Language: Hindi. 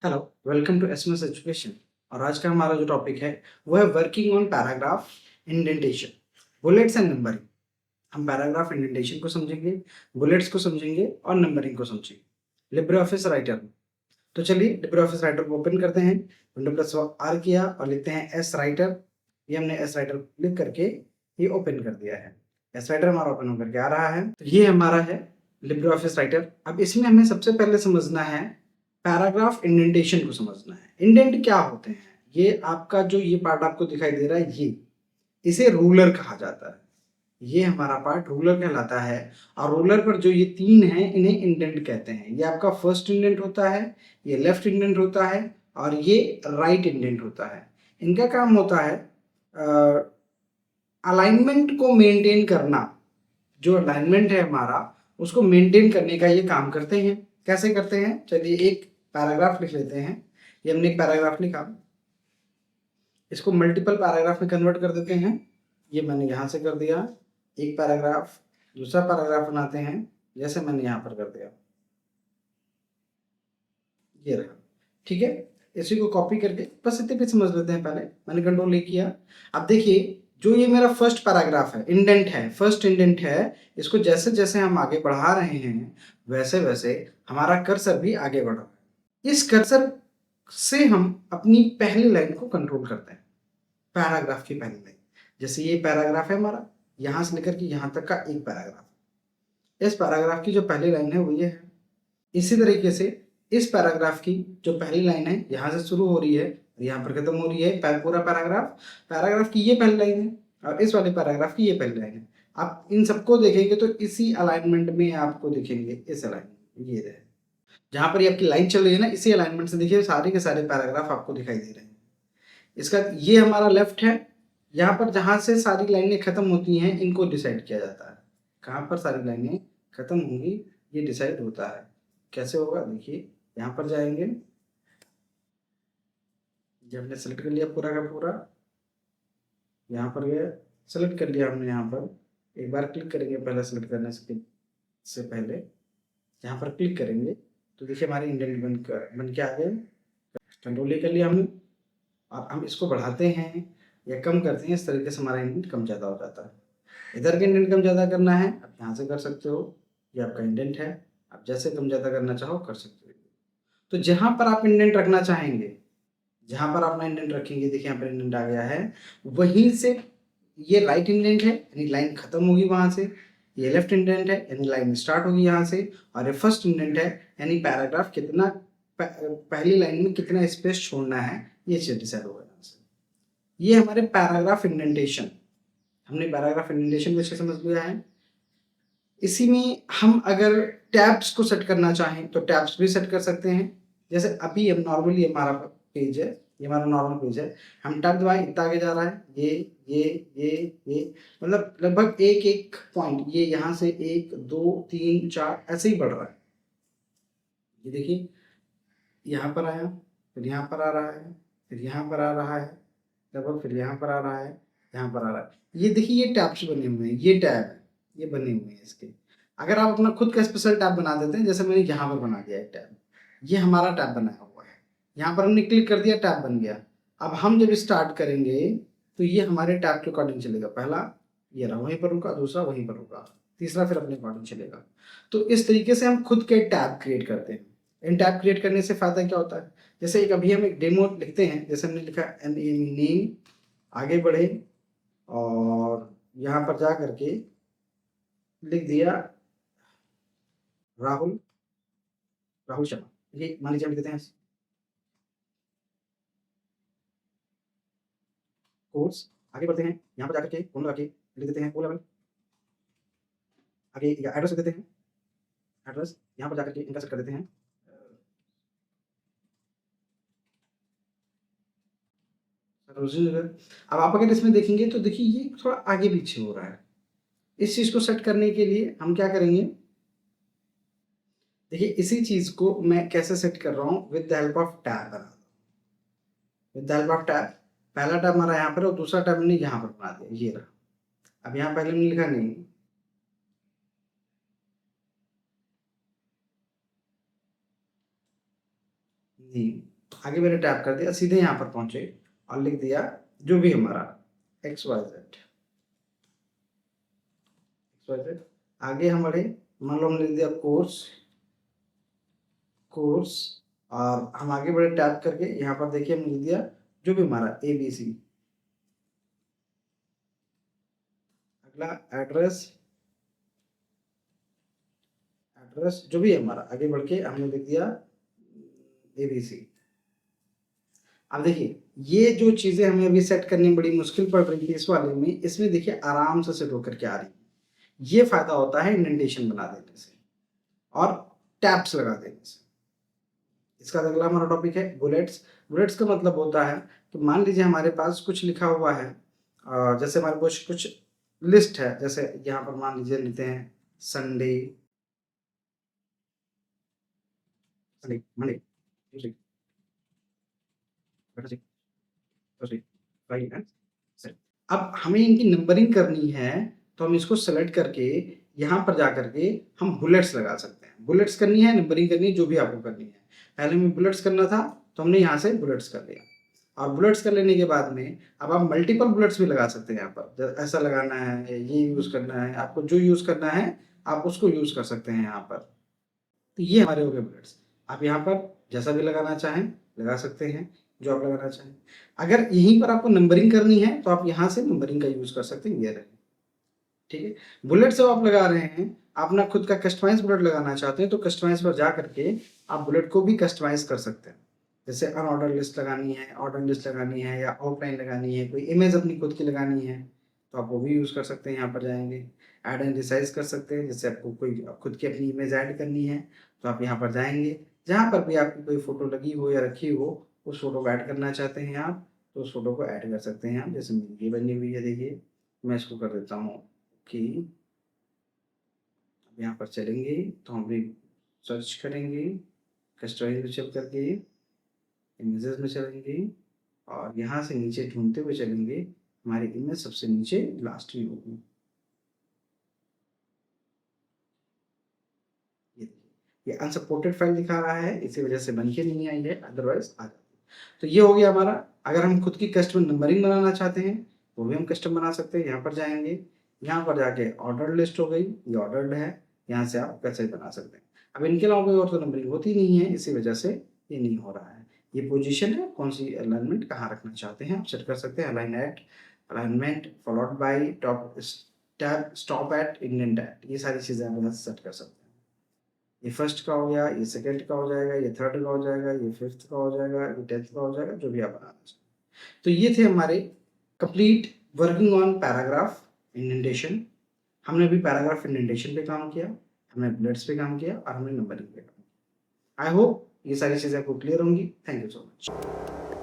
Hello, welcome to SMS education. और आज का हमारा जो टॉपिक है वो है working on paragraph indentation, bullets and numbering. हम पैराग्राफ इंडेंटेशन को समझेंगे, बुलेट्स को समझेंगे और नंबरिंग को समझेंगे लिब्रे ऑफिस राइटर में। तो चलिए लिब्रे ऑफिस राइटर को ओपन करते हैं। विंडो प्लस आर किया और लिखते हैं एस राइटर। ये हमने एस राइटर क्लिक करके ये ओपन कर दिया है। एस राइटर हमारा ओपन होकर के आ रहा है। तो ये हमारा है लिब्रे ऑफिस राइटर। अब इसमें हमें सबसे पहले समझना है पैराग्राफ इंडेंटेशन को समझना है। इंडेंट क्या होते हैं? ये आपका जो ये पार्ट आपको दिखाई दे रहा है, ये इसे रूलर कहा जाता है। ये हमारा पार्ट रूलर कहलाता है। और रूलर पर जो ये तीन हैं इन्हें इंडेंट कहते हैं। ये आपका फर्स्ट इंडेंट होता है, ये लेफ्ट इंडेंट होता है और ये राइट इंडेंट होता है। इनका काम होता है अलाइनमेंट को मेंटेन करना। जो अलाइनमेंट है हमारा उसको मेंटेन करने का ये काम करते हैं। कैसे करते हैं? चलिए एक पैराग्राफ लिख लेते हैं। ये हमने एक पैराग्राफ लिखा, इसको मल्टीपल पैराग्राफ में कन्वर्ट कर देते हैं। ये मैंने यहाँ से कर दिया एक पैराग्राफ, दूसरा पैराग्राफ बनाते हैं जैसे मैंने यहाँ पर कर दिया, ये रहा। ठीक है, इसी को कॉपी करके बस इतने पे समझ लेते हैं। पहले मैंने कंट्रोल ए किया। अब देखिए जो ये मेरा फर्स्ट पैराग्राफ है, इंडेंट है, फर्स्ट इंडेंट है, इसको जैसे जैसे हम आगे बढ़ा रहे हैं वैसे वैसे हमारा कर्सर भी आगे बढ़ रहा है। इस कर्सर से हम अपनी पहली लाइन को कंट्रोल करते हैं, पैराग्राफ की पहली लाइन। जैसे ये पैराग्राफ है हमारा, यहाँ से लेकर के यहाँ तक का एक पैराग्राफ। इस पैराग्राफ की जो पहली लाइन है वो ये है। इसी तरीके से इस पैराग्राफ की जो पहली लाइन है यहाँ से शुरू हो रही है और यहाँ पर खत्म हो रही है। पूरा पैराग्राफ, पैराग्राफ की ये पहली लाइन है और इस वाले पैराग्राफ की ये पहली लाइन है। आप इन सबको देखेंगे तो इसी अलाइनमेंट में आपको दिखेंगे। इस अलाइनमेंट ये रहे, जहाँ पर ये आपकी लाइन चल रही है ना, इसी अलाइनमेंट से देखिए सारे के सारे पैराग्राफ आपको दिखाई दे रहे हैं। इसका ये हमारा लेफ्ट है। यहाँ पर जहाँ से सारी लाइनें खत्म होती हैं इनको डिसाइड किया जाता है। कहाँ पर सारी लाइनें खत्म होंगी ये डिसाइड होता है। कैसे होगा? देखिए यहाँ पर जाएंगे, जब हमने सेलेक्ट कर लिया पूरा का पूरा, यहाँ पर गए सेलेक्ट कर लिया हमने। यहाँ पर एक बार क्लिक करेंगे, पहले सेलेक्ट करने से पहले यहाँ पर क्लिक करेंगे तो देखिए हमारे इंडेंट बन के आ गए। कंट्रोल ए कर लिया हमने और हम इसको बढ़ाते हैं या कम करते हैं, इस तरीके से हमारा इंडेंट कम ज़्यादा हो जाता है। इधर का इंडेंट कम ज़्यादा करना है आप यहाँ से कर सकते हो, ये आपका इंडेंट है, आप जैसे कम ज़्यादा करना चाहो कर सकते हो। तो जहाँ पर आप इंडेंट रखना चाहेंगे, जहाँ पर आप इंडेंट रखेंगे, देखिए यहाँ पर इंडेंट आ गया है, वहीं से ये राइट इंडेंट है यानी लाइन खत्म होगी वहाँ से, ये लेफ्ट इंडेंट है यानी लाइन स्टार्ट होगी यहाँ से, और ये फर्स्ट इंडेंट है यानी पैराग्राफ कितना पहली लाइन में कितना स्पेस छोड़ना है ये चीज डिसाइड होगा यहाँ से। ये हमारे पैराग्राफ इंडेंटेशन, हमने पैराग्राफ इंडेंटेशन वैसे समझ लिया है। इसी में हम अगर टैब्स को सेट करना चाहें तो टैब्स भी सेट कर सकते हैं। जैसे अभी हम नॉर्मली हमारा पेज है, ये हमारा नॉर्मल पेज है, हम टैब दबाए इतना आगे जा रहा है, ये ये मतलब लगभग एक एक पॉइंट, ये यहाँ से 1 2 3 4 ऐसे ही बढ़ रहा है। ये देखिए यहाँ पर आया, फिर यहाँ पर आ रहा है, फिर यहाँ पर आ रहा है, लगभग फिर यहाँ पर आ रहा है, यहाँ पर आ रहा है। ये देखिए ये टैब्स बने हुए हैं, ये टैब है, ये बने हुए हैं इसके। अगर आप अपना खुद का स्पेशल टैब बना देते हैं, जैसे मैंने यहाँ पर बना दिया एक टैब, ये हमारा टैब बनाया हुआ है, यहाँ पर हमने क्लिक कर दिया टैब बन गया। अब हम जब स्टार्ट करेंगे तो ये हमारे टैब के अकॉर्डिंग चलेगा। पहला ये रहा वहीं पर रुका, दूसरा वहीं पर रुका, तीसरा फिर अपने अकॉर्डिंग चलेगा। तो इस तरीके से हम खुद के टैब क्रिएट करते हैं। इन टैब क्रिएट करने से फायदा क्या होता है? जैसे एक अभी हम एक डेमो लिखते हैं, जैसे हमने लिखा नेम, आगे बढ़े और यहाँ पर जा करके लिख दिया राहुल शर्मा, ये मान लीजिए हम लिख देते हैं कोर्स। आगे बढ़ते हैं, यहाँ पर जाकर के फोन लगा के लिख देते हैं ओ लेवल। आगे एड्रेस लिख देते हैं, एड्रेस यहाँ पर जाकर के इनका सेट कर देते हैं अब आप अगर इसमें देखेंगे तो देखिए ये थोड़ा आगे पीछे हो रहा है। इस चीज को सेट करने के लिए हम क्या करेंगे, देखिए इसी चीज को मैं कैसे सेट कर रहा हूँ, with the help of tab बना, with the help of tab. पहला टैब हमारा यहाँ पर और दूसरा टैब हमने यहाँ पर बना दिया, ये रहा। अब यहाँ पहले हमने लिखा नहीं, आगे मैंने टैप कर दिया, सीधे यहाँ पर पहुंचे और लिख दिया जो भी हमारा XYZ। आगे हमारे मान लो हमने लिख दिया कोर्स और हम आगे बढ़े टैप करके, यहाँ पर देखिए हमने लिख दिया जो भी हमारा ABC। अगला एड्रेस जो भी है हमारा, आगे बढ़ के हमने लिख दिया ABC। अब देखिए ये जो चीजें हमें अभी सेट करनी बड़ी मुश्किल पड़ रही थी इस वाले में, इसमें देखिए आराम से सेट होकर के आ रही है। ये फायदा होता है इंडेंटेशन बना देने से और टैप्स लगा देने से। इसका अगला हमारा टॉपिक है बुलेट्स का मतलब होता है कि मान लीजिए हमारे पास कुछ लिखा हुआ है, जैसे हमारे पास कुछ लिस्ट है, जैसे यहाँ पर मान लीजिए लेते हैं Sunday, Monday, Tuesday, Wednesday, Friday and Saturday. अब हमें इनकी नंबरिंग करनी है तो हम इसको सेलेक्ट करके यहाँ पर जा करके हम बुलेट्स लगा सकते हैं। बुलेट्स करनी है, नंबरिंग करनी है, जो भी आपको करनी है। पहले में बुलेट्स करना था तो हमने यहाँ से बुलेट्स कर लिया, और बुलेट्स कर लेने के बाद में अब आप मल्टीपल बुलेट्स भी लगा सकते हैं। यहाँ पर ऐसा लगाना है, ये यूज़ करना है, आपको जो यूज़ करना है आप उसको यूज़ कर सकते हैं यहाँ पर। तो ये हमारे हो गए बुलेट्स। आप यहाँ पर जैसा भी लगाना चाहें लगा सकते हैं, जो आप लगाना चाहें। अगर यहीं पर आपको नंबरिंग करनी है तो आप यहाँ से नंबरिंग का यूज़ कर सकते हैं, ये रहे। ठीक है, बुलेट जब आप लगा रहे हैं, आप ना खुद का कस्टमाइज बुलेट लगाना चाहते हैं तो कस्टमाइज पर जा करके आप बुलेट को भी कस्टमाइज कर सकते हैं। जैसे अनऑर्डर लिस्ट लगानी है, ऑर्डर लिस्ट लगानी है, या आउटलाइन लगानी है, कोई इमेज अपनी खुद की लगानी है तो आप वो भी यूज़ कर सकते हैं। यहाँ पर जाएंगे ऐड एंड रिसाइज कर सकते हैं। जैसे आपको कोई खुद की अपनी इमेज ऐड करनी है तो आप यहाँ पर जाएंगे, जहाँ पर भी आपकी कोई फ़ोटो लगी हो या रखी हो, उस फोटो को ऐड करना चाहते हैं आप तो उस फोटो को ऐड कर सकते हैं आप। जैसे मेरी ये बनी हुई है, देखिए मैं इसको कर देता हूँ कि अब यहाँ पर चलेंगे तो हम भी सर्च करेंगे, कस्टमाइज में चल करके इमेजेस में चलेंगे और यहाँ से नीचे ढूंढते हुए चलेंगे, हमारी इमेज सबसे नीचे लास्ट में होगी। ये अनसपोर्टेड फाइल दिखा रहा है, इसी वजह से बन के नहीं आई है, अदरवाइज आ जाती। तो ये हो गया हमारा। अगर हम खुद की कस्टम नंबरिंग बनाना चाहते हैं वो भी हम कस्टम बना सकते हैं। यहाँ पर जाएंगे, यहाँ पर जाके ऑर्डर लिस्ट हो गई, ये ऑर्डर्ड है, यहाँ से आप कैसे बना सकते हैं। अब इनके अलावा कोई और तो नंबरिंग होती नहीं है, इसी वजह से ये नहीं हो रहा है। ये पोजीशन है, कौन सी अलाइनमेंट कहाँ रखना चाहते हैं आप सेट कर सकते हैं। Alignment followed by top tab stop at indent at, ये सारी चीज़ें आप यहाँ से सेट कर सकते हैं। ये फर्स्ट का हो गया, ये सेकंड का हो जाएगा, ये थर्ड का हो जाएगा, ये फिफ्थ का हो जाएगा, ये 10th का हो जाएगा, जो भी आप बनाना चाहें। तो ये थे हमारे complete working on paragraph indentation. हमने अभी पैराग्राफ इंडेंटेशन पे काम किया, हमने बुलेट्स पे काम किया और हमने नंबरिंग पे काम किया। आई होप ये सारी चीज़ें आपको क्लियर होंगी। Thank you so much.